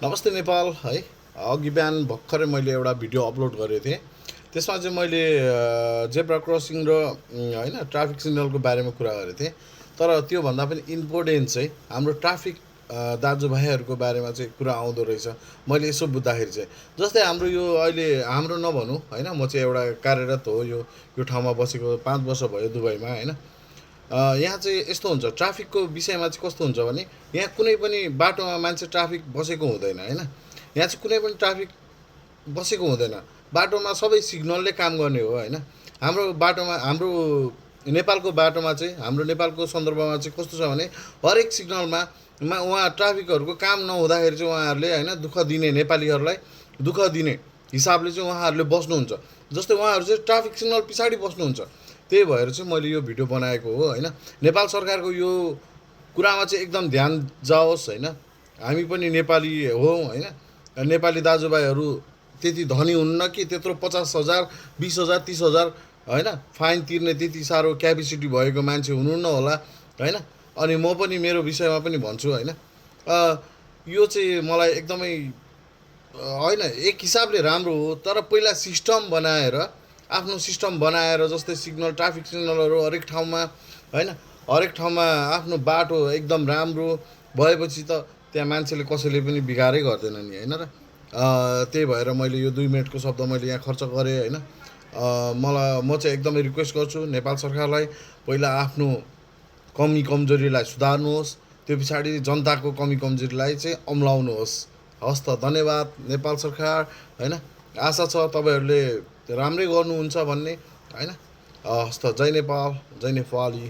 नमस्ते नेपाल है। अघि बिहान भर्खरै मैले एउटा भिडियो अपलोड गरेको थिएँ। त्यसमा चाहिँ मैले जेब्रा क्रसिङ र होइन ट्राफिक सिग्नलको बारेमा कुरा गरेको थिएँ। तर त्योभन्दा पनि इम्पोर्टेन्ट चाहिँ हाम्रो ट्राफिक दाजुभाइहरूको बारेमा चाहिँ कुरा आउँदो रहेछ। मैले यसो बुझ्दाखेरि चाहिँ जस्तै हाम्रो यो अहिले हाम्रो नभनौँ होइन, म चाहिँ एउटा कार्यरत हो यो ठाउँमा बसेको 5 वर्ष भयो दुबईमा होइन। यहाँ चाहिँ यस्तो हुन्छ, ट्राफिकको विषयमा चाहिँ कस्तो हुन्छ भने यहाँ कुनै पनि बाटोमा मान्छे ट्राफिक बसेको हुँदैन होइन। यहाँ चाहिँ कुनै पनि ट्राफिक बसेको हुँदैन। बाटोमा सबै सिग्नलले काम गर्ने हो होइन। हाम्रो बाटोमा हाम्रो नेपालको बाटोमा चाहिँ हाम्रो नेपालको सन्दर्भमा चाहिँ कस्तो छ भने हरेक सिग्नलमा उहाँ ट्राफिकहरूको काम नहुँदाखेरि चाहिँ उहाँहरूले होइन दुःख दिने नेपालीहरूलाई दुःख दिने हिसाबले चाहिँ उहाँहरूले बस्नुहुन्छ। जस्तै उहाँहरू चाहिँ ट्राफिक सिग्नल पछाडि बस्नुहुन्छ। त्यही भएर चाहिँ मैले यो भिडियो बनाएको हो होइन। नेपाल सरकारको यो कुरामा चाहिँ एकदम ध्यान जाओस् होइन। हामी पनि नेपाली हो होइन। नेपाली दाजुभाइहरू त्यति धनी हुन्न कि त्यत्रो 50,000 20,000 30,000 होइन फाइन तिर्ने त्यति साह्रो क्यापेसिटी भएको मान्छे हुनुहुन्न होला होइन। अनि म पनि मेरो विषयमा पनि भन्छु होइन। यो चाहिँ मलाई एकदमै होइन एक हिसाबले राम्रो हो। तर पहिला सिस्टम बनाएर आफ्नो सिस्टम बनाएर जस्तै सिग्नल ट्राफिक सिग्नलहरू हरेक ठाउँमा होइन, हरेक ठाउँमा आफ्नो बाटो एकदम राम्रो भएपछि त त्यहाँ मान्छेले कसैले पनि बिगारै गर्दैन नि होइन र। त्यही भएर मैले यो 2 मिनटको शब्द मैले यहाँ खर्च गरेँ होइन। म चाहिँ एकदमै रिक्वेस्ट गर्छु नेपाल सरकारलाई, पहिला आफ्नो कमी कमजोरीलाई सुधार्नुहोस्, त्यो पछाडि जनताको कमी कमजोरीलाई चाहिँ अम्लाउनुहोस्। हस् त, धन्यवाद नेपाल सरकार होइन। आशा छ तपाईँहरूले राम्रै गर्नुहुन्छ भन्ने होइन। हस् त, जय नेपाल जय नेपाली।